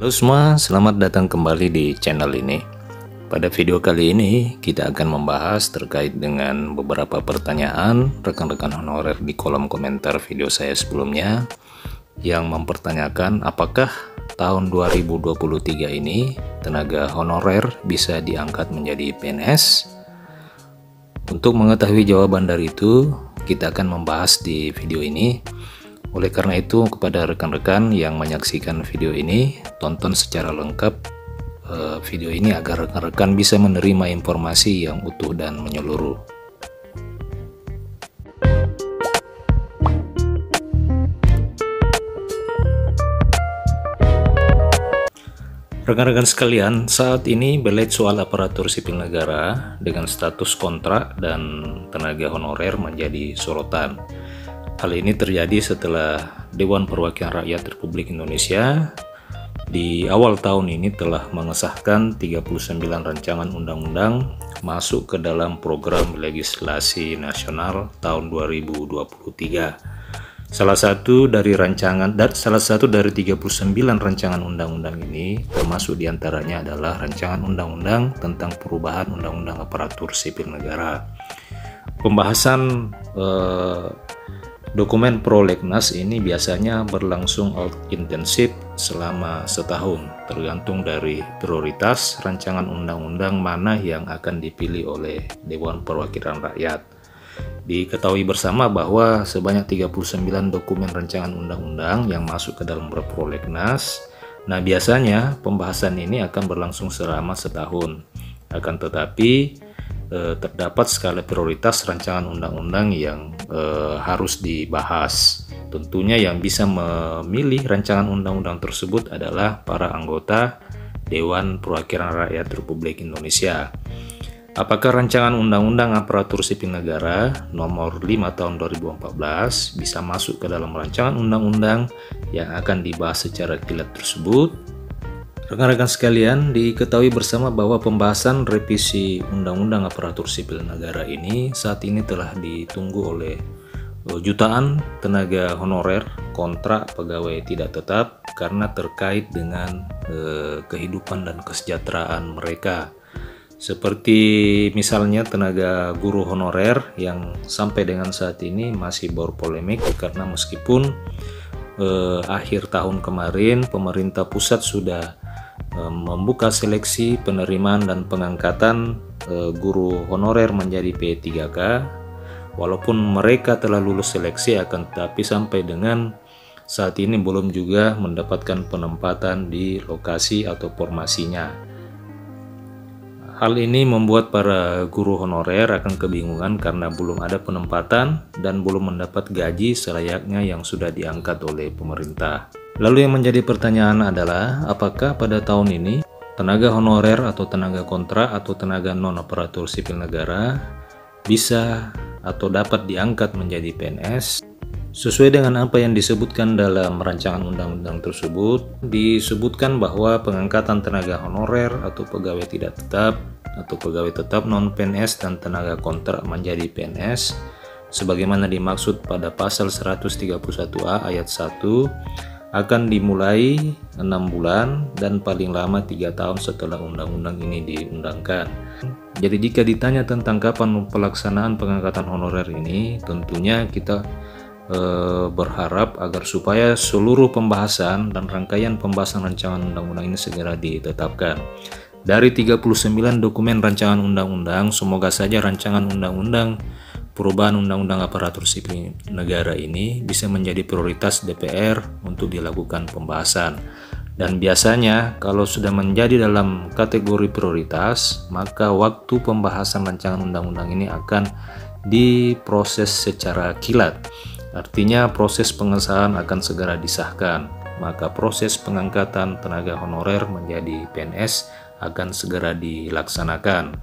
Halo semua, selamat datang kembali di channel ini. Pada video kali ini kita akan membahas terkait dengan beberapa pertanyaan rekan-rekan honorer di kolom komentar video saya sebelumnya yang mempertanyakan apakah tahun 2023 ini tenaga honorer bisa diangkat menjadi PNS. Untuk mengetahui jawaban dari itu, kita akan membahas di video ini. Oleh karena itu, kepada rekan-rekan yang menyaksikan video ini, tonton secara lengkap video ini agar rekan-rekan bisa menerima informasi yang utuh dan menyeluruh. Rekan-rekan sekalian, saat ini Belet Soal Aparatur Sipil Negara dengan status kontrak dan tenaga honorer menjadi sorotan. Hal ini terjadi setelah Dewan Perwakilan Rakyat Republik Indonesia di awal tahun ini telah mengesahkan 39 rancangan undang-undang masuk ke dalam program legislasi nasional tahun 2023. Salah satu dari 39 rancangan undang-undang ini termasuk diantaranya adalah rancangan undang-undang tentang perubahan undang-undang aparatur sipil negara. Pembahasan dokumen prolegnas ini biasanya berlangsung intensif selama setahun, tergantung dari prioritas rancangan undang-undang mana yang akan dipilih oleh Dewan Perwakilan Rakyat. Diketahui bersama bahwa sebanyak 39 dokumen rancangan undang-undang yang masuk ke dalam prolegnas. Nah, biasanya pembahasan ini akan berlangsung selama setahun. Akan tetapi terdapat skala prioritas rancangan undang-undang yang harus dibahas. Tentunya yang bisa memilih rancangan undang-undang tersebut adalah para anggota Dewan Perwakilan Rakyat Republik Indonesia. Apakah rancangan undang-undang aparatur sipil negara nomor 5 tahun 2014 bisa masuk ke dalam rancangan undang-undang yang akan dibahas secara kilat tersebut? Rekan-rekan sekalian, diketahui bersama bahwa pembahasan revisi Undang-Undang Aparatur Sipil Negara ini saat ini telah ditunggu oleh jutaan tenaga honorer, kontrak, pegawai tidak tetap karena terkait dengan kehidupan dan kesejahteraan mereka. Seperti misalnya tenaga guru honorer yang sampai dengan saat ini masih berpolemik karena meskipun akhir tahun kemarin pemerintah pusat sudah membuka seleksi penerimaan dan pengangkatan guru honorer menjadi P3K, walaupun mereka telah lulus seleksi akan tetapi sampai dengan saat ini belum juga mendapatkan penempatan di lokasi atau formasinya. Hal ini membuat para guru honorer akan kebingungan karena belum ada penempatan dan belum mendapat gaji selayaknya yang sudah diangkat oleh pemerintah. Lalu yang menjadi pertanyaan adalah apakah pada tahun ini tenaga honorer atau tenaga kontrak atau tenaga non-aparatur sipil negara bisa atau dapat diangkat menjadi PNS? Sesuai dengan apa yang disebutkan dalam rancangan undang-undang tersebut, disebutkan bahwa pengangkatan tenaga honorer atau pegawai tidak tetap atau pegawai tetap non-PNS dan tenaga kontrak menjadi PNS sebagaimana dimaksud pada pasal 131A ayat 1 akan dimulai 6 bulan dan paling lama 3 tahun setelah undang-undang ini diundangkan. Jadi jika ditanya tentang kapan pelaksanaan pengangkatan honorer ini, tentunya kita berharap agar supaya seluruh pembahasan dan rangkaian pembahasan rancangan undang-undang ini segera ditetapkan. Dari 39 dokumen rancangan undang-undang, semoga saja rancangan undang-undang perubahan undang-undang aparatur sipil negara ini bisa menjadi prioritas DPR untuk dilakukan pembahasan. Dan biasanya kalau sudah menjadi dalam kategori prioritas, maka waktu pembahasan rancangan undang-undang ini akan diproses secara kilat. Artinya proses pengesahan akan segera disahkan, maka proses pengangkatan tenaga honorer menjadi PNS akan segera dilaksanakan.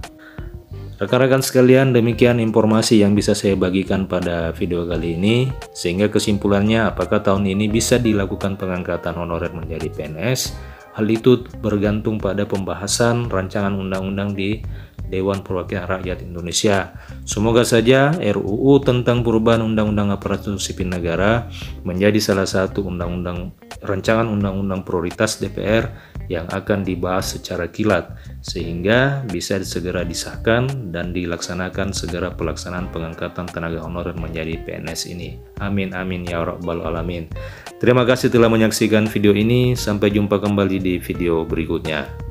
Rekan-rekan sekalian, demikian informasi yang bisa saya bagikan pada video kali ini. Sehingga kesimpulannya, apakah tahun ini bisa dilakukan pengangkatan honorer menjadi PNS? Hal itu bergantung pada pembahasan rancangan undang-undang di Dewan Perwakilan Rakyat Indonesia. Semoga saja RUU tentang perubahan Undang-Undang Aparatur Sipil Negara menjadi salah satu rancangan undang-undang prioritas DPR yang akan dibahas secara kilat, sehingga bisa segera disahkan dan dilaksanakan segera pelaksanaan pengangkatan tenaga honorer menjadi PNS ini. Amin amin ya rabbal alamin. Terima kasih telah menyaksikan video ini. Sampai jumpa kembali di video berikutnya.